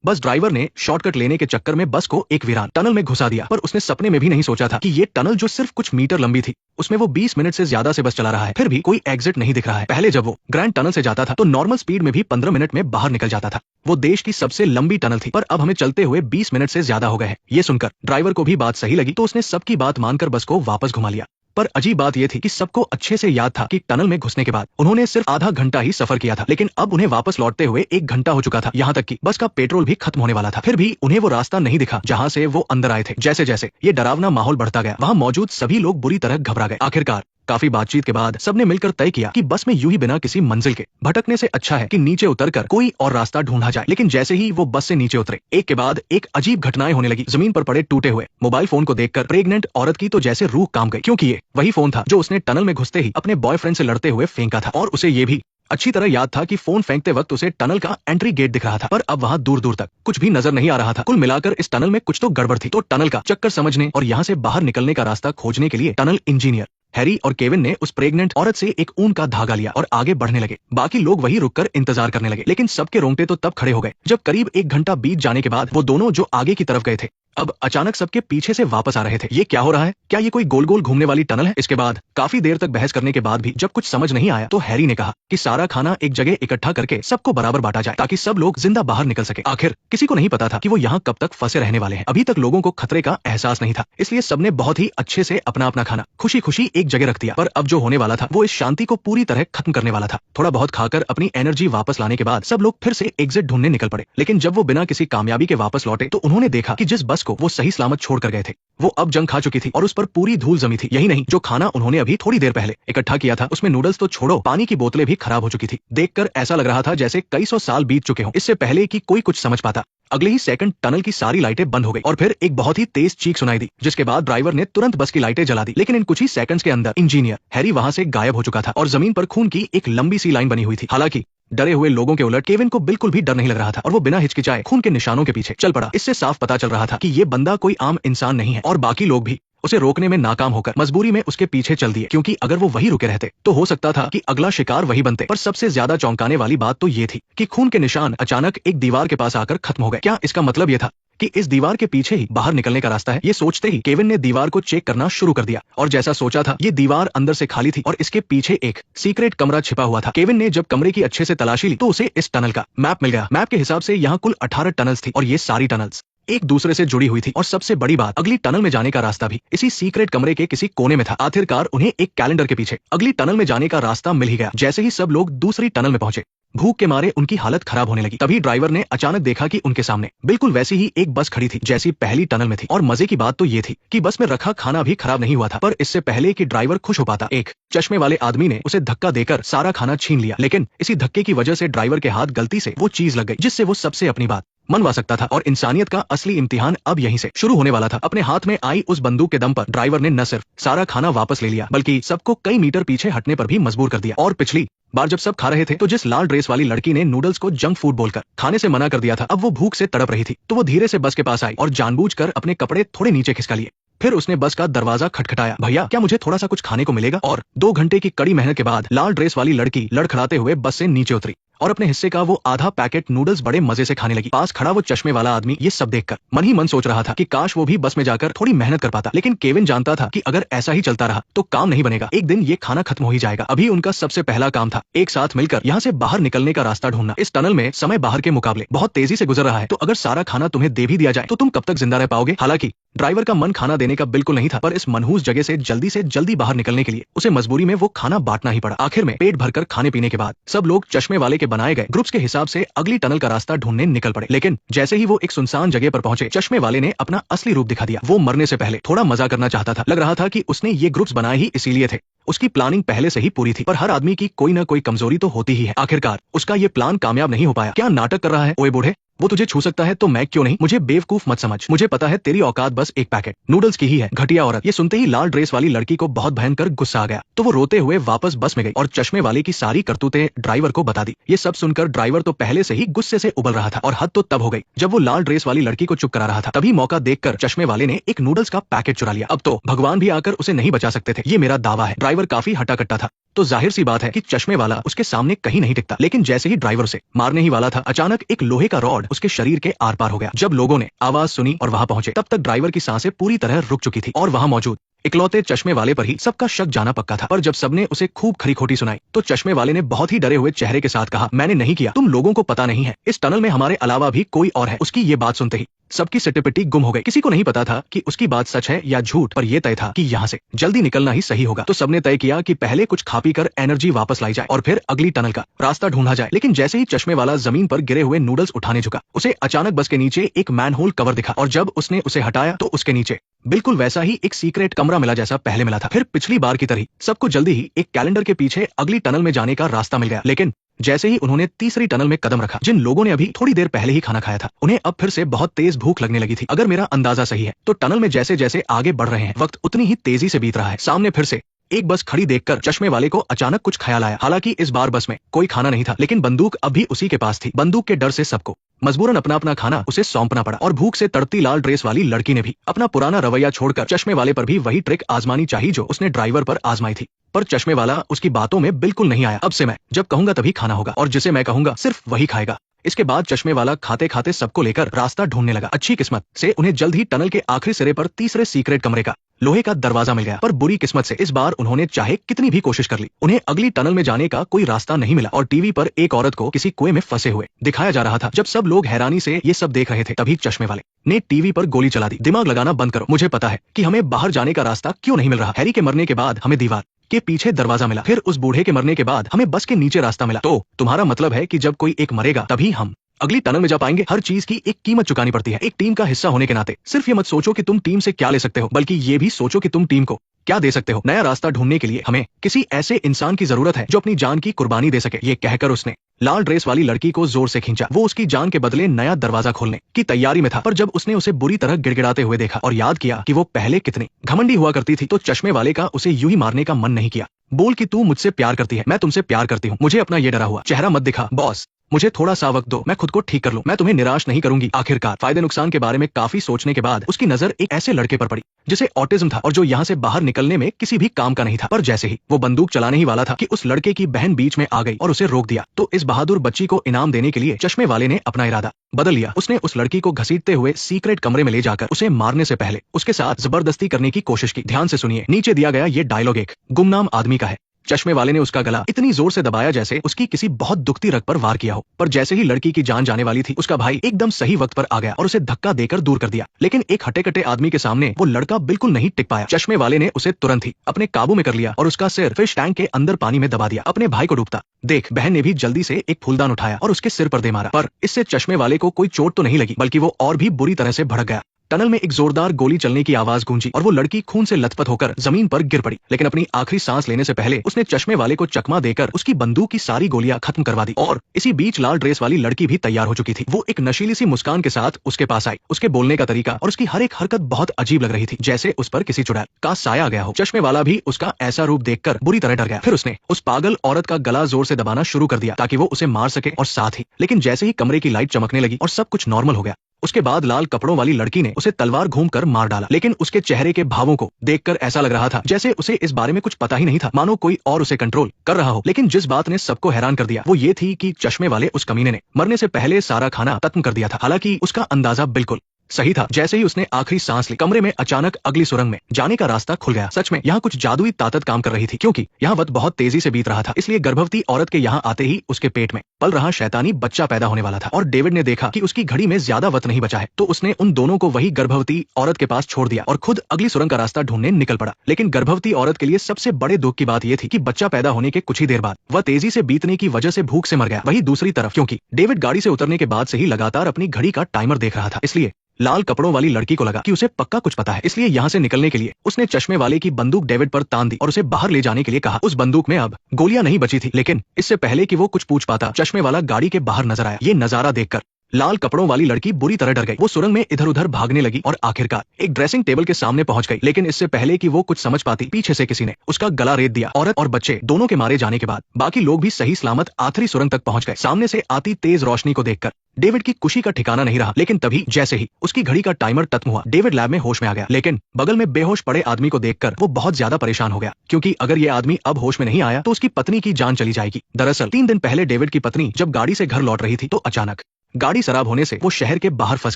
Bus driver ने shortcut लेने के चक्कर में बस को एक वीरान टनल में घुसा दिया, पर उसने सपने में भी नहीं सोचा था कि ये टनल जो सिर्फ कुछ मीटर लंबी थी, उसमें वो 20 मिनट से ज्यादा से बस चला रहा है, फिर भी कोई एग्जिट नहीं दिख रहा है। पहले जब वो ग्रैंड टनल से जाता था तो नॉर्मल स्पीड में भी 15 मिनट में बाहर निकल जाता था। वो देश की सबसे लंबी टनल थी, पर अब हमें चलते हुए 20 मिनट से ज्यादा हो गए हैं। ये सुनकर ड्राइवर को भी बात सही लगी, तो उसने सबकी बात मानकर बस को वापस घुमा लिया। पर अजीब बात यह थी कि सबको अच्छे से याद था कि टनल में घुसने के बाद उन्होंने सिर्फ आधा घंटा ही सफर किया था, लेकिन अब उन्हें वापस लौटते हुए 1 घंटा हो चुका था। यहाँ तक कि बस का पेट्रोल भी खत्म होने वाला था, फिर भी उन्हें वो रास्ता नहीं दिखा जहाँ से वो अंदर आए थे। जैसे जैसे ये डरावना माहौल बढ़ता गया, वहाँ मौजूद सभी लोग बुरी तरह घबरा गए। आखिरकार काफी बातचीत के बाद सबने मिलकर तय किया कि बस में यूं ही बिना किसी मंजिल के भटकने से अच्छा है कि नीचे उतरकर कोई और रास्ता ढूंढा जाए। लेकिन जैसे ही वो बस से नीचे उतरे, एक के बाद एक अजीब घटनाएं होने लगी। जमीन पर पड़े टूटे हुए मोबाइल फोन को देखकर प्रेग्नेंट औरत की तो जैसे रूह काम गई, क्योंकि ये वही फोन था जो उसने टनल में घुसते ही अपने बॉयफ्रेंड से लड़ते हुए फेंका था, और उसे ये भी अच्छी तरह याद था कि फोन फेंकते वक्त उसे टनल का एंट्री गेट दिख रहा था, पर अब वहां दूर दूर तक कुछ भी नजर नहीं आ रहा था। कुल मिलाकर इस टनल में कुछ तो गड़बड़ थी। तो टनल का चक्कर समझने और यहाँ से बाहर निकलने का रास्ता खोजने के लिए टनल इंजीनियर हैरी और केविन ने उस प्रेग्नेंट औरत से एक ऊन का धागा लिया और आगे बढ़ने लगे। बाकी लोग वहीं रुककर इंतजार करने लगे, लेकिन सबके रोंगटे तो तब खड़े हो गए जब करीब 1 घंटा बीत जाने के बाद वो दोनों जो आगे की तरफ गए थे, अब अचानक सबके पीछे से वापस आ रहे थे। ये क्या हो रहा है? क्या ये कोई गोल गोल घूमने वाली टनल है? इसके बाद काफी देर तक बहस करने के बाद भी जब कुछ समझ नहीं आया, तो हैरी ने कहा कि सारा खाना एक जगह इकट्ठा करके सबको बराबर बांटा जाए, ताकि सब लोग जिंदा बाहर निकल सके। आखिर किसी को नहीं पता था कि वो यहाँ कब तक फंसे रहने वाले हैं। अभी तक लोगों को खतरे का एहसास नहीं था, इसलिए सबने बहुत ही अच्छे से अपना अपना खाना खुशी खुशी एक जगह रख दिया। पर अब जो होने वाला था वो इस शांति को पूरी तरह खत्म करने वाला था। थोड़ा बहुत खाकर अपनी एनर्जी वापस लाने के बाद सब लोग फिर से एग्जिट ढूंढने निकल पड़े, लेकिन जब वो बिना किसी कामयाबी के वापस लौटे तो उन्होंने देखा कि जिस बस को वो सही सलामत छोड़कर गए थे, वो अब जंग खा चुकी थी और उस पर पूरी धूल जमी थी। यही नहीं, जो खाना उन्होंने अभी थोड़ी देर पहले इकट्ठा किया था, उसमें नूडल्स तो छोड़ो, पानी की बोतलें भी खराब हो चुकी थी। देखकर ऐसा लग रहा था जैसे कई सौ साल बीत चुके हों, इससे पहले कि कोई कुछ समझ पाता। अगले ही सेकंड टनल की सारी लाइटें बंद हो गई और फिर एक बहुत ही तेज चीख सुनाई दी, जिसके बाद ड्राइवर ने तुरंत बस की लाइटें जला दी। लेकिन इन कुछ ही सेकंड्स के अंदर इंजीनियर हैरी वहां से गायब हो चुका था और जमीन पर खून की एक लंबी सी लाइन बनी हुई थी। हालांकि डरे हुए लोगों के उलट केविन को बिल्कुल भी डर नहीं लग रहा था और वो बिना हिचकिचाए खून के निशानों के पीछे चल पड़ा। इससे साफ पता चल रहा था कि ये बंदा कोई आम इंसान नहीं है, और बाकी लोग भी उसे रोकने में नाकाम होकर मजबूरी में उसके पीछे चल दिए, क्योंकि अगर वो वहीं रुके रहते तो हो सकता था कि अगला शिकार वही बनते। पर सबसे ज्यादा चौंकाने वाली बात तो ये थी कि खून के निशान अचानक एक दीवार के पास आकर खत्म हो गए। क्या इसका मतलब ये था कि इस दीवार के पीछे ही बाहर निकलने का रास्ता है? ये सोचते ही केविन ने दीवार को चेक करना शुरू कर दिया, और जैसा सोचा था ये दीवार अंदर से खाली थी और इसके पीछे एक सीक्रेट कमरा छिपा हुआ था। केविन ने जब कमरे की अच्छे से तलाशी ली तो उसे इस टनल का मैप मिल गया। मैप के हिसाब से यहाँ कुल 18 टनल्स थी और ये सारी टनल्स एक दूसरे से जुड़ी हुई थी, और सबसे बड़ी बात, अगली टनल में जाने का रास्ता भी इसी सीक्रेट कमरे के किसी कोने में था। आखिरकार उन्हें एक कैलेंडर के पीछे अगली टनल में जाने का रास्ता मिल ही गया। जैसे ही सब लोग दूसरी टनल में पहुंचे, भूख के मारे उनकी हालत खराब होने लगी। तभी ड्राइवर ने अचानक देखा कि उनके सामने बिल्कुल वैसी ही एक बस खड़ी थी जैसी पहली टनल में थी। और मजे की बात तो ये थी कि बस में रखा खाना भी खराब नहीं हुआ था। पर इससे पहले कि ड्राइवर खुश हो पाता, एक चश्मे वाले आदमी ने उसे धक्का देकर सारा खाना छीन लिया। लेकिन इसी धक्के की वजह से ड्राइवर के हाथ गलती से वो चीज लग गई जिससे वो सबसे अपनी बात मनवा सकता था, और इंसानियत का असली इम्तिहान अब यहीं से शुरू होने वाला था। अपने हाथ में आई उस बंदूक के दम पर ड्राइवर ने न सिर्फ सारा खाना वापस ले लिया, बल्कि सबको कई मीटर पीछे हटने पर भी मजबूर कर दिया। और पिछली बार जब सब खा रहे थे तो जिस लाल ड्रेस वाली लड़की ने नूडल्स को जंक फूड बोलकर खाने से मना कर दिया था, अब वो भूख से तड़प रही थी। तो वो धीरे से बस के पास आई और जानबूझकर अपने कपड़े थोड़े नीचे खिसका लिए। फिर उसने बस का दरवाजा खटखटाया, भैया क्या मुझे थोड़ा सा कुछ खाने को मिलेगा? और 2 घंटे की कड़ी मेहनत के बाद लाल ड्रेस वाली लड़की लड़खड़ाते हुए बस से नीचे उतरी और अपने हिस्से का वो आधा पैकेट नूडल्स बड़े मजे से खाने लगी। पास खड़ा वो चश्मे वाला आदमी ये सब देखकर मन ही मन सोच रहा था कि काश वो भी बस में जाकर थोड़ी मेहनत कर पाता। लेकिन केविन जानता था कि अगर ऐसा ही चलता रहा तो काम नहीं बनेगा, एक दिन ये खाना खत्म हो ही जाएगा। अभी उनका सबसे पहला काम था एक साथ मिलकर यहाँ से बाहर निकलने का रास्ता ढूंढना। इस टनल में समय बाहर के मुकाबले बहुत तेजी से गुजर रहा है, तो अगर सारा खाना तुम्हें दे भी दिया जाए तो तुम कब तक जिंदा रह पाओगे? हालांकि ड्राइवर का मन खाना देने का बिल्कुल नहीं था, पर इस मनहूस जगह से जल्दी बाहर निकलने के लिए उसे मजबूरी में वो खाना बांटना ही पड़ा। आखिर में पेट भरकर खाने पीने के बाद सब लोग चश्मे वाले के बनाए गए ग्रुप्स के हिसाब से अगली टनल का रास्ता ढूंढने निकल पड़े। लेकिन जैसे ही वो एक सुनसान जगह पर पहुंचे, चश्मे वाले ने अपना असली रूप दिखा दिया। वो मरने से पहले थोड़ा मजा करना चाहता था। लग रहा था कि उसने ये ग्रुप्स बनाए ही इसीलिए थे। उसकी प्लानिंग पहले से ही पूरी थी, पर हर आदमी की कोई ना कोई कमजोरी तो होती ही है। आखिरकार उसका ये प्लान कामयाब नहीं हो पाया। क्या नाटक कर रहा है? ओए बूढ़े, वो तुझे छू सकता है तो मैं क्यों नहीं? मुझे बेवकूफ मत समझ, मुझे पता है तेरी औकात बस एक पैकेट नूडल्स की ही है, घटिया औरत। ये सुनते ही लाल ड्रेस वाली लड़की को बहुत भयंकर गुस्सा आ गया, तो वो रोते हुए वापस बस में गई और चश्मे वाले की सारी करतूतें ड्राइवर को बता दी। ये सब सुनकर ड्राइवर तो पहले से ही गुस्से से उबल रहा था, और हद तो तब हो गई जब वो लाल ड्रेस वाली लड़की को चुप करा रहा था। तभी मौका देखकर चश्मे वाले ने एक नूडल्स का पैकेट चुरा लिया। अब तो भगवान भी आकर उसे नहीं बचा सकते थे, ये मेरा दावा है। ड्राइवर काफी हटा कट्टा था, तो जाहिर सी बात है कि चश्मे वाला उसके सामने कहीं नहीं टिकता। लेकिन जैसे ही ड्राइवर से मारने ही वाला था, अचानक एक लोहे का रॉड उसके शरीर के आर पार हो गया। जब लोगों ने आवाज सुनी और वहां पहुंचे, तब तक ड्राइवर की सांसें पूरी तरह रुक चुकी थी और वहां मौजूद इकलौते चश्मे वाले पर ही सबका शक जाना पक्का था। पर जब सबने उसे खूब खरी खोटी सुनाई, तो चश्मे वाले ने बहुत ही डरे हुए चेहरे के साथ कहा, मैंने नहीं किया, तुम लोगों को पता नहीं है, इस टनल में हमारे अलावा भी कोई और है। उसकी ये बात सुनते ही सबकी सिट्टी गुम हो गई। किसी को नहीं पता था कि उसकी बात सच है या झूठ, पर यह तय था कि यहाँ से जल्दी निकलना ही सही होगा। तो सबने तय किया कि पहले कुछ खा पी कर एनर्जी वापस लाई जाए और फिर अगली टनल का रास्ता ढूंढा जाए। लेकिन जैसे ही चश्मे वाला जमीन पर गिरे हुए नूडल्स उठाने झुका, उसे अचानक बस के नीचे एक मैनहोल कवर दिखा और जब उसने उसे हटाया तो उसके नीचे बिल्कुल वैसा ही एक सीक्रेट कमरा मिला जैसा पहले मिला था। फिर पिछली बार की तरह सबको जल्दी ही एक कैलेंडर के पीछे अगली टनल में जाने का रास्ता मिल गया। लेकिन जैसे ही उन्होंने तीसरी टनल में कदम रखा, जिन लोगों ने अभी थोड़ी देर पहले ही खाना खाया था, उन्हें अब फिर से बहुत तेज भूख लगने लगी थी। अगर मेरा अंदाजा सही है तो टनल में जैसे जैसे आगे बढ़ रहे हैं, वक्त उतनी ही तेजी से बीत रहा है। सामने फिर से एक बस खड़ी देखकर चश्मे वाले को अचानक कुछ ख्याल आया। हालांकि इस बार बस में कोई खाना नहीं था, लेकिन बंदूक अब भी उसी के पास थी। बंदूक के डर से सबको मजबूरन अपना अपना खाना उसे सौंपना पड़ा और भूख से तड़पती लाल ड्रेस वाली लड़की ने भी अपना पुराना रवैया छोड़कर चश्मे वाले पर भी वही ट्रिक आजमानी चाहिए जो उसने ड्राइवर पर आजमाई थी। पर चश्मे वाला उसकी बातों में बिल्कुल नहीं आया। अब से मैं जब कहूंगा तभी खाना होगा और जिसे मैं कहूंगा सिर्फ वही खाएगा। इसके बाद चश्मे वाला खाते खाते सबको लेकर रास्ता ढूंढने लगा। अच्छी किस्मत से उन्हें जल्द ही टनल के आखिरी सिरे पर तीसरे सीक्रेट कमरे का लोहे का दरवाजा मिल गया। पर बुरी किस्मत से इस बार उन्होंने चाहे कितनी भी कोशिश कर ली, उन्हें अगली टनल में जाने का कोई रास्ता नहीं मिला और टीवी पर एक औरत को किसी कुएं में फंसे हुए दिखाया जा रहा था। जब सब लोग हैरानी से ये सब देख रहे थे, तभी चश्मे वाले ने टीवी पर गोली चला दी। दिमाग लगाना बंद करो, मुझे पता है कि हमें बाहर जाने का रास्ता क्यों नहीं मिल रहा। हैरी के मरने के बाद हमें दीवार के पीछे दरवाजा मिला, फिर उस बूढ़े के मरने के बाद हमें बस के नीचे रास्ता मिला। तो तुम्हारा मतलब है कि जब कोई एक मरेगा तभी हम अगली टनल में जा पाएंगे। हर चीज की एक कीमत चुकानी पड़ती है। एक टीम का हिस्सा होने के नाते सिर्फ ये मत सोचो कि तुम टीम से क्या ले सकते हो, बल्कि ये भी सोचो कि तुम टीम को क्या दे सकते हो। नया रास्ता ढूंढने के लिए हमें किसी ऐसे इंसान की जरूरत है जो अपनी जान की कुर्बानी दे सके। ये कहकर उसने लाल ड्रेस वाली लड़की को जोर से खींचा। वो उसकी जान के बदले नया दरवाजा खोलने की तैयारी में था, पर जब उसने उसे बुरी तरह गिड़गिड़ाते हुए देखा और याद किया कि वो पहले कितनी घमंडी हुआ करती थी, तो चश्मे वाले का उसे यूं ही मारने का मन नहीं किया। बोल कि तू मुझसे प्यार करती है, मैं तुमसे प्यार करती हूँ, मुझे अपना ये डरा हुआ चेहरा मत दिखा। बॉस, मुझे थोड़ा सा वक्त दो, मैं खुद को ठीक कर लूं, मैं तुम्हें निराश नहीं करूंगी। आखिरकार फायदे नुकसान के बारे में काफी सोचने के बाद उसकी नजर एक ऐसे लड़के पर पड़ी जिसे ऑटिज्म था और जो यहाँ से बाहर निकलने में किसी भी काम का नहीं था। पर जैसे ही वो बंदूक चलाने ही वाला था कि उस लड़के की बहन बीच में आ गई और उसे रोक दिया, तो इस बहादुर बच्ची को इनाम देने के लिए चश्मे वाले ने अपना इरादा बदल लिया। उसने उस लड़की को घसीटते हुए सीक्रेट कमरे में ले जाकर उसे मारने से पहले उसके साथ जबरदस्ती करने की कोशिश की। ध्यान से सुनिए, नीचे दिया गया ये डायलॉग एक गुमनाम आदमी का है। चश्मे वाले ने उसका गला इतनी जोर से दबाया जैसे उसकी किसी बहुत दुखती रग पर वार किया हो। पर जैसे ही लड़की की जान जाने वाली थी, उसका भाई एकदम सही वक्त पर आ गया और उसे धक्का देकर दूर कर दिया। लेकिन एक हटे-कटे आदमी के सामने वो लड़का बिल्कुल नहीं टिक पाया। चश्मे वाले ने उसे तुरंत ही अपने काबू में कर लिया और उसका सिर फिश टैंक के अंदर पानी में दबा दिया। अपने भाई को डूबता देख बहन ने भी जल्दी से एक फूलदान उठाया और उसके सिर पर दे मारा। पर इससे चश्मे वाले को कोई चोट तो नहीं लगी, बल्कि वो और भी बुरी तरह से भड़क गया। टनल में एक जोरदार गोली चलने की आवाज गूंजी और वो लड़की खून से लथपथ होकर जमीन पर गिर पड़ी। लेकिन अपनी आखिरी सांस लेने से पहले उसने चश्मे वाले को चकमा देकर उसकी बंदूक की सारी गोलियां खत्म करवा दी। और इसी बीच लाल ड्रेस वाली लड़की भी तैयार हो चुकी थी। वो एक नशीली सी मुस्कान के साथ उसके पास आई। उसके बोलने का तरीका और उसकी हर एक हरकत बहुत अजीब लग रही थी, जैसे उस पर किसी चुड़ैल का साया गया हो। चश्मे वाला भी उसका ऐसा रूप देखकर बुरी तरह डर गया। फिर उसने उस पागल औरत का गला जोर से दबाना शुरू कर दिया ताकि वो उसे मार सके और साथ ही लेकिन जैसे ही कमरे की लाइट चमकने लगी और सब कुछ नॉर्मल हो गया, उसके बाद लाल कपड़ों वाली लड़की ने उसे तलवार घूमकर मार डाला। लेकिन उसके चेहरे के भावों को देखकर ऐसा लग रहा था जैसे उसे इस बारे में कुछ पता ही नहीं था, मानो कोई और उसे कंट्रोल कर रहा हो। लेकिन जिस बात ने सबको हैरान कर दिया वो ये थी कि चश्मे वाले उस कमीने ने मरने से पहले सारा खाना खत्म कर दिया था। हालांकि उसका अंदाजा बिल्कुल सही था। जैसे ही उसने आखिरी सांस ली, कमरे में अचानक अगली सुरंग में जाने का रास्ता खुल गया। सच में यहाँ कुछ जादुई ताकत काम कर रही थी, क्योंकि यहाँ वक्त बहुत तेजी से बीत रहा था। इसलिए गर्भवती औरत के यहाँ आते ही उसके पेट में पल रहा शैतानी बच्चा पैदा होने वाला था। और डेविड ने देखा कि उसकी घड़ी में ज्यादा वक्त नहीं बचा है, तो उसने उन दोनों को वही गर्भवती औरत के पास छोड़ दिया और खुद अगली सुरंग का रास्ता ढूंढने निकल पड़ा। लेकिन गर्भवती औरत के लिए सबसे बड़े दुख की बात यह थी कि बच्चा पैदा होने के कुछ ही देर बाद वह तेजी से बीतने की वजह से भूख से मर गया। वही दूसरी तरफ, क्योंकि डेविड गाड़ी से उतरने के बाद से ही लगातार अपनी घड़ी का टाइमर देख रहा था, इसलिए लाल कपड़ों वाली लड़की को लगा कि उसे पक्का कुछ पता है। इसलिए यहाँ से निकलने के लिए उसने चश्मे वाले की बंदूक डेविड पर तान दी और उसे बाहर ले जाने के लिए कहा। उस बंदूक में अब गोलियां नहीं बची थी, लेकिन इससे पहले कि वो कुछ पूछ पाता, चश्मे वाला गाड़ी के बाहर नजर आया। ये नजारा देखकर लाल कपड़ों वाली लड़की बुरी तरह डर गई। वो सुरंग में इधर उधर भागने लगी और आखिरकार एक ड्रेसिंग टेबल के सामने पहुंच गई। लेकिन इससे पहले कि वो कुछ समझ पाती, पीछे से किसी ने उसका गला रेत दिया। औरत और बच्चे दोनों के मारे जाने के बाद बाकी लोग भी सही सलामत आखिरी सुरंग तक पहुंच गए। सामने से आती तेज रोशनी को देखकर डेविड की खुशी का ठिकाना नहीं रहा। लेकिन तभी जैसे ही उसकी घड़ी का टाइमर खत्म हुआ, डेविड लैब में होश में आ गया। लेकिन बगल में बेहोश पड़े आदमी को देखकर वो बहुत ज्यादा परेशान हो गया, क्योंकि अगर ये आदमी अब होश में नहीं आया तो उसकी पत्नी की जान चली जाएगी। दरअसल 3 दिन पहले डेविड की पत्नी जब गाड़ी से घर लौट रही थी तो अचानक गाड़ी खराब होने से वो शहर के बाहर फंस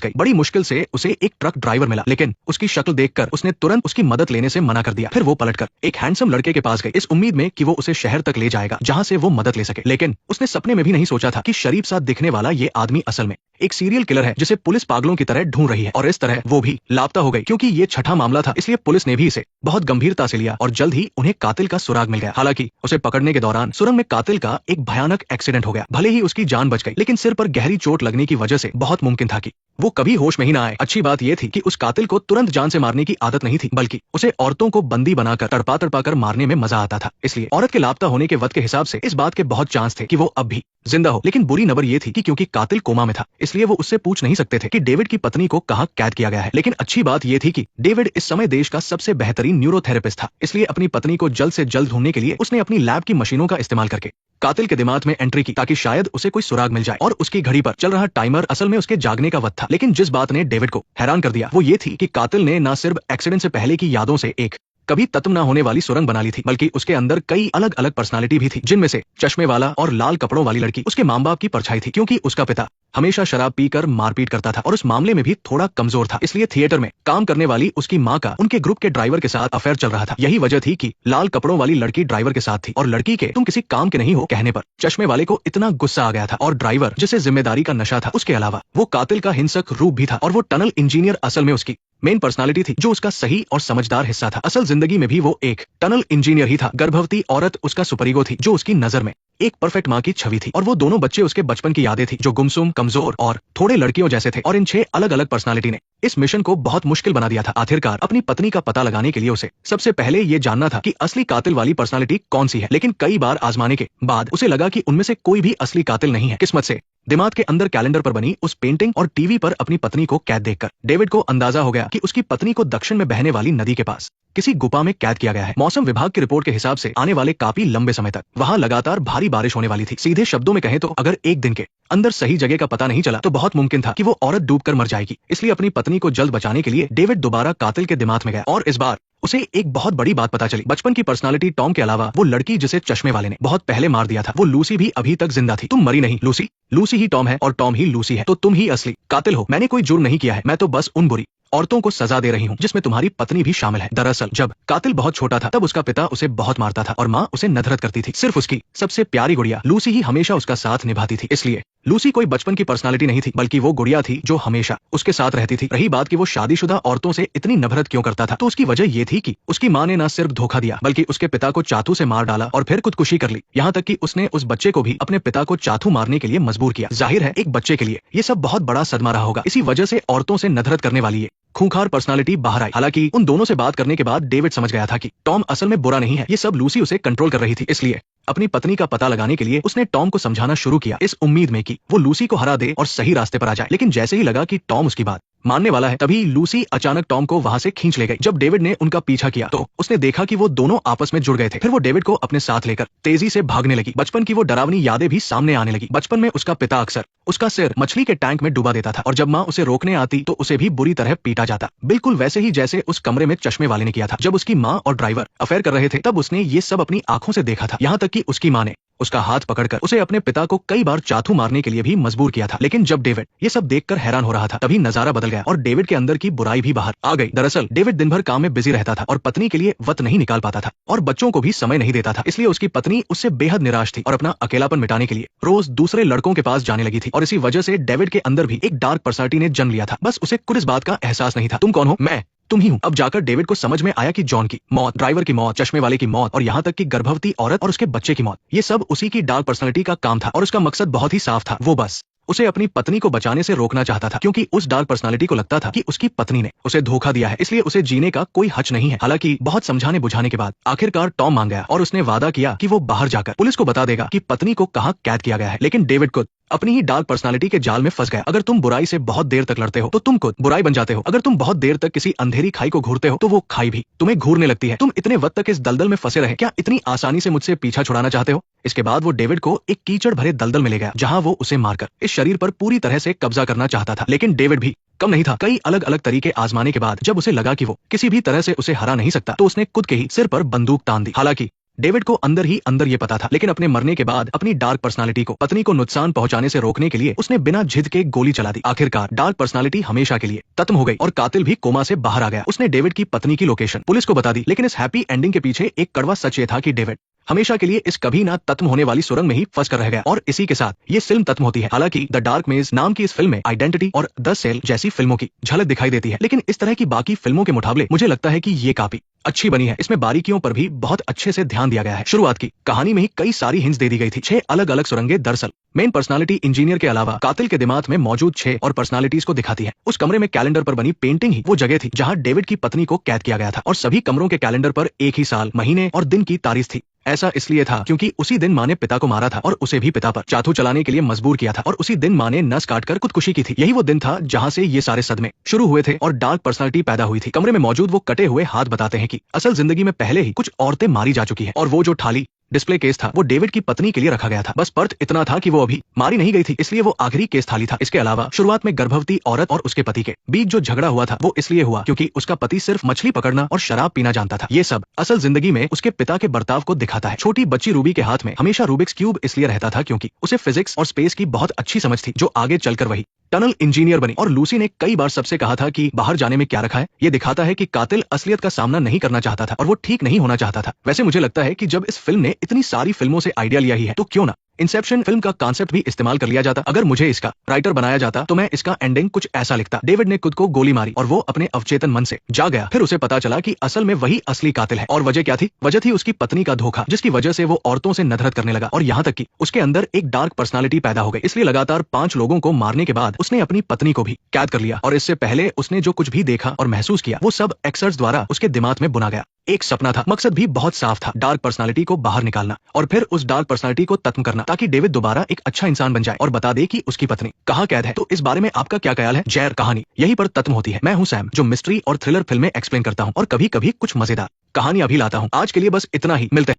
गई। बड़ी मुश्किल से उसे एक ट्रक ड्राइवर मिला, लेकिन उसकी शक्ल देखकर उसने तुरंत उसकी मदद लेने से मना कर दिया। फिर वो पलटकर एक हैंडसम लड़के के पास गई, इस उम्मीद में कि वो उसे शहर तक ले जाएगा जहां से वो मदद ले सके। लेकिन उसने सपने में भी नहीं सोचा था कि शरीफ सा दिखने वाला ये आदमी असल में एक सीरियल किलर है, जिसे पुलिस पागलों की तरह ढूंढ रही है। और इस तरह वो भी लापता हो गई। क्योंकि ये छठा मामला था, इसलिए पुलिस ने भी इसे बहुत गंभीरता से लिया और जल्द ही उन्हें कातिल का सुराग मिल गया। हालांकि उसे पकड़ने के दौरान सुरंग में कातिल का एक भयानक एक्सीडेंट हो गया। भले ही उसकी जान बच गई, लेकिन सिर पर गहरी चोट लगने की वजह से बहुत मुमकिन था कि वो कभी होश में ही ना आए। अच्छी बात यह थी कि उस कातिल को तुरंत जान से मारने की आदत नहीं थी, बल्कि उसे औरतों को बंदी बनाकर तड़पा तड़पा कर मारने में मजा आता था। इसलिए औरत के लापता होने के वक्त के हिसाब से इस बात के बहुत चांस थे कि वो अब भी जिंदा हो। लेकिन बुरी खबर ये थी कि क्योंकि कातिल कोमा में था, इसलिए वो उससे पूछ नहीं सकते थे कि डेविड की पत्नी को कहाँ कैद किया गया है। लेकिन अच्छी बात यह थी कि डेविड इस समय देश का सबसे बेहतरीन न्यूरोथेरेपिस्ट था, इसलिए अपनी पत्नी को जल्द से जल्द ढूंढने के लिए उसने अपनी लैब की मशीनों का इस्तेमाल करके कातिल के दिमाग में एंट्री की, ताकि शायद उसे कोई सुराग मिल जाए। और उसकी घड़ी पर चल रहा टाइमर असल में उसके जागने का वक्त था। लेकिन जिस बात ने डेविड को हैरान कर दिया वो ये थी कि कातिल ने न सिर्फ एक्सीडेंट से पहले की यादों से एक कभी खत्म ना होने वाली सुरंग बना ली थी, बल्कि उसके अंदर कई अलग अलग पर्सनालिटी भी थी, जिनमें से चश्मे वाला और लाल कपड़ों वाली लड़की उसके माँ बाप की परछाई थी। क्योंकि उसका पिता हमेशा शराब पीकर मारपीट करता था और उस मामले में भी थोड़ा कमजोर था, इसलिए थिएटर में काम करने वाली उसकी माँ का उनके ग्रुप के ड्राइवर के साथ अफेयर चल रहा था। यही वजह थी कि लाल कपड़ों वाली लड़की ड्राइवर के साथ थी और लड़की के तुम किसी काम के नहीं हो कहने पर चश्मे वाले को इतना गुस्सा आ गया था। और ड्राइवर जिसे जिम्मेदारी का नशा था, उसके अलावा वो कातिल का हिंसक रूप भी था। और वो टनल इंजीनियर असल में उसकी मेन पर्सनालिटी थी, जो उसका सही और समझदार हिस्सा था। असल जिंदगी में भी वो एक टनल इंजीनियर ही था। गर्भवती औरत उसका सुपरीगो थी, जो उसकी नजर में एक परफेक्ट माँ की छवि थी। और वो दोनों बच्चे उसके बचपन की यादें थी, जो गुमसुम, कमजोर और थोड़े लड़कियों जैसे थे। और इन 6 अलग अलग पर्सनालिटी ने इस मिशन को बहुत मुश्किल बना दिया था। आखिरकार अपनी पत्नी का पता लगाने के लिए उसे सबसे पहले ये जानना था कि असली कातिल वाली पर्सनालिटी कौन सी है। लेकिन कई बार आजमाने के बाद उसे लगा कि उनमें से कोई भी असली कातिल नहीं है। किस्मत से दिमाग के अंदर कैलेंडर पर बनी उस पेंटिंग और टीवी पर अपनी पत्नी को कैद देखकर डेविड को अंदाजा हो गया कि उसकी पत्नी को दक्षिण में बहने वाली नदी के पास किसी गुफा में कैद किया गया है। मौसम विभाग की रिपोर्ट के हिसाब से आने वाले काफी लंबे समय तक वहां लगातार भारी बारिश होने वाली थी। सीधे शब्दों में कहें तो अगर एक दिन के अंदर सही जगह का पता नहीं चला तो बहुत मुमकिन था कि वो औरत डूबकर मर जाएगी। इसलिए अपनी पत्नी को जल्द बचाने के लिए डेविड दोबारा कातिल के दिमाग में गया। और इस बार उसे एक बहुत बड़ी बात पता चली। बचपन की पर्सनालिटी टॉम के अलावा वो लड़की जिसे चश्मे वाले ने बहुत पहले मार दिया था, वो लूसी भी अभी तक जिंदा थी। तुम मरी नहीं लूसी, लूसी ही टॉम है और टॉम ही लूसी है, तो तुम ही असली कातिल हो। मैंने कोई जुर्म नहीं किया है, मैं तो बस उन बुरी औरतों को सजा दे रही हूँ, जिसमें तुम्हारी पत्नी भी शामिल है। दरअसल जब कातिल बहुत छोटा था तब उसका पिता उसे बहुत मारता था और माँ उसे नफरत करती थी। सिर्फ उसकी सबसे प्यारी गुड़िया लूसी ही हमेशा उसका साथ निभाती थी। इसलिए लूसी कोई बचपन की पर्सनालिटी नहीं थी, बल्कि वो गुड़िया थी जो हमेशा उसके साथ रहती थी। रही बात कि वो शादीशुदा औरतों से इतनी नफरत क्यों करता था, तो उसकी वजह ये थी कि उसकी माँ ने न सिर्फ धोखा दिया, बल्कि उसके पिता को चाकू से मार डाला और फिर खुदकुशी कर ली। यहाँ तक कि उसने उस बच्चे को भी अपने पिता को चाकू मारने के लिए मजबूर किया। जाहिर है एक बच्चे के लिए ये सब बहुत बड़ा सदमा रहा होगा। इसी वजह से औरतों से नफरत करने वाली ये खूंखार पर्सनालिटी बाहर आई। हालांकि उन दोनों से बात करने के बाद डेविड समझ गया था कि टॉम असल में बुरा नहीं है, ये सब लूसी उसे कंट्रोल कर रही थी। इसलिए अपनी पत्नी का पता लगाने के लिए उसने टॉम को समझाना शुरू किया, इस उम्मीद में कि वो लूसी को हरा दे और सही रास्ते पर आ जाए। लेकिन जैसे ही लगा कि टॉम उसकी बात मानने वाला है, तभी लूसी अचानक टॉम को वहां से खींच ले गई। जब डेविड ने उनका पीछा किया तो उसने देखा कि वो दोनों आपस में जुड़ गए थे। फिर वो डेविड को अपने साथ लेकर तेजी से भागने लगी। बचपन की वो डरावनी यादें भी सामने आने लगी। बचपन में उसका पिता अक्सर उसका सिर मछली के टैंक में डुबा देता था और जब माँ उसे रोकने आती तो उसे भी बुरी तरह पीटा जाता, बिल्कुल वैसे ही जैसे उस कमरे में चश्मे वाले ने किया था। जब उसकी माँ और ड्राइवर अफेयर कर रहे थे तब उसने ये सब अपनी आंखों से देखा था। यहाँ तक कि उसकी माँ ने उसका हाथ पकड़कर उसे अपने पिता को कई बार चाकू मारने के लिए भी मजबूर किया था। लेकिन जब डेविड ये सब देखकर हैरान हो रहा था, तभी नजारा बदल गया और डेविड के अंदर की बुराई भी बाहर आ गई। दरअसल डेविड दिन भर काम में बिजी रहता था और पत्नी के लिए वक्त नहीं निकाल पाता था और बच्चों को भी समय नहीं देता था। इसलिए उसकी पत्नी उससे बेहद निराश थी और अपना अकेलापन मिटाने के लिए रोज दूसरे लड़कों के पास जाने लगी थी। और इसी वजह से डेविड के अंदर भी एक डार्क पर्सनालिटी ने जन्म लिया था। बस उसे कुछ इस बात का एहसास नहीं था। तुम कौन हो? मैं तुम ही हूँ। अब जाकर डेविड को समझ में आया कि जॉन की मौत, ड्राइवर की मौत, चश्मे वाले की मौत और यहाँ तक कि गर्भवती औरत और उसके बच्चे की मौत, ये सब उसी की डार्क पर्सनालिटी का काम था। और उसका मकसद बहुत ही साफ था, वो बस उसे अपनी पत्नी को बचाने से रोकना चाहता था, क्योंकि उस डार्क पर्सनालिटी को लगता था कि उसकी पत्नी ने उसे धोखा दिया है, इसलिए उसे जीने का कोई हक नहीं है। हालांकि बहुत समझाने बुझाने के बाद आखिरकार टॉम मान गया और उसने वादा किया कि वो बाहर जाकर पुलिस को बता देगा कि पत्नी को कहाँ कैद किया गया है। लेकिन डेविड खुद अपनी ही डार्क पर्सनालिटी के जाल में फंस गया। अगर तुम बुराई से बहुत देर तक लड़ते हो तो तुम खुद बुराई बन जाते हो। अगर तुम बहुत देर तक किसी अंधेरी खाई को घूरते हो तो वो खाई भी तुम्हें घूरने लगती है। तुम इतने वक्त तक इस दलदल में फंसे रहे, क्या इतनी आसानी से मुझसे पीछा छुड़ाना चाहते हो? इसके बाद वो डेविड को एक कीचड़ भरे दलदल में ले गया, जहां वो उसे मारकर इस शरीर पर पूरी तरह से कब्जा करना चाहता था। लेकिन डेविड भी कम नहीं था। कई अलग अलग तरीके आजमाने के बाद जब उसे लगा कि वो किसी भी तरह से उसे हरा नहीं सकता, तो उसने खुद के ही सिर पर बंदूक तान दी। हालांकि डेविड को अंदर ही अंदर ये पता था, लेकिन अपने मरने के बाद अपनी डार्क पर्सनालिटी को पत्नी को नुकसान पहुंचाने से रोकने के लिए उसने बिना झिझक के गोली चला दी। आखिरकार डार्क पर्सनालिटी हमेशा के लिए खत्म हो गई और कातिल भी कोमा से बाहर आ गया। उसने डेविड की पत्नी की लोकेशन पुलिस को बता दी, लेकिन इस हैप्पी एंडिंग के पीछे एक कड़वा सच ये था कि डेविड हमेशा के लिए इस कभी ना खत्म होने वाली सुरंग में ही फंस कर रह गया। और इसी के साथ ये फिल्म खत्म होती है। हालांकि द डार्क मेज नाम की इस फिल्म में आइडेंटिटी और द सेल जैसी फिल्मों की झलक दिखाई देती है, लेकिन इस तरह की बाकी फिल्मों के मुकाबले मुझे लगता है कि ये काफी अच्छी बनी है। इसमें बारीकियों पर भी बहुत अच्छे से ध्यान दिया गया है। शुरुआत की कहानी में ही कई सारी हिंट्स दे दी गई थी। 6 अलग अलग सुरंगें दरअसल मेन पर्सनालिटी इंजीनियर के अलावा कातिल के दिमाग में मौजूद 6 और पर्सनालिटीज को दिखाती है। उस कमरे में कैलेंडर पर बनी पेंटिंग ही वो जगह थी जहां डेविड की पत्नी को कैद किया गया था, और सभी कमरों के कैलेंडर पर एक ही साल, महीने और दिन की तारीख थी। ऐसा इसलिए था क्योंकि उसी दिन माँ ने पिता को मारा था और उसे भी पिता पर चाकू चलाने के लिए मजबूर किया था, और उसी दिन माँ ने नस काटकर खुदकुशी की थी। यही वो दिन था जहां से ये सारे सदमे शुरू हुए थे और डार्क पर्सनालिटी पैदा हुई थी। कमरे में मौजूद वो कटे हुए हाथ बताते हैं कि असल जिंदगी में पहले ही कुछ औरतें मारी जा चुकी हैं, और वो जो थाली डिस्प्ले केस था वो डेविड की पत्नी के लिए रखा गया था। बस फर्क इतना था कि वो अभी मारी नहीं गई थी, इसलिए वो आखिरी केस थाली था। इसके अलावा शुरुआत में गर्भवती औरत और उसके पति के बीच जो झगड़ा हुआ था वो इसलिए हुआ क्योंकि उसका पति सिर्फ मछली पकड़ना और शराब पीना जानता था। ये सब असल जिंदगी में उसके पिता के बर्ताव को दिखाता है। छोटी बच्ची रूबी के हाथ में हमेशा रूबिक्स क्यूब इसलिए रहता था क्योंकि उसे फिजिक्स और स्पेस की बहुत अच्छी समझ थी, जो आगे चलकर वही टनल इंजीनियर बनी। और लूसी ने कई बार सबसे कहा था कि बाहर जाने में क्या रखा है। ये दिखाता है कि कातिल असलियत का सामना नहीं करना चाहता था और वो ठीक नहीं होना चाहता था। वैसे मुझे लगता है कि जब इस फिल्म ने इतनी सारी फिल्मों से आइडिया लिया ही है, तो क्यों ना इंसेप्शन फिल्म का कॉन्सेप्ट भी इस्तेमाल कर लिया जाता। अगर मुझे इसका राइटर बनाया जाता तो मैं इसका एंडिंग कुछ ऐसा लिखता: डेविड ने खुद को गोली मारी और वो अपने अवचेतन मन से जा गया। फिर उसे पता चला कि असल में वही असली कातिल है। और वजह क्या थी? वजह थी उसकी पत्नी का धोखा, जिसकी वजह से वो औरतों से नफरत करने लगा और यहाँ तक कि उसके अंदर एक डार्क पर्सनालिटी पैदा हो गई। इसलिए लगातार 5 लोगों को मारने के बाद उसने अपनी पत्नी को भी कैद कर लिया, और इससे पहले उसने जो कुछ भी देखा और महसूस किया वो सब एक्सर्स द्वारा उसके दिमाग में बुना गया। एक सपना था, मकसद भी बहुत साफ था: डार्क पर्सनालिटी को बाहर निकालना और फिर उस डार्क पर्सनालिटी को खत्म करना, ताकि डेविड दोबारा एक अच्छा इंसान बन जाए और बता दे कि उसकी पत्नी कहाँ कैद है। तो इस बारे में आपका क्या ख्याल है? जैर कहानी यहीं पर खत्म होती है। मैं हूं सैम, जो मिस्ट्री और थ्रिलर फिल्में एक्सप्लेन करता हूं और कभी कभी कुछ मजेदार कहानियां भी लाता हूं। आज के लिए बस इतना ही, मिलते हैं।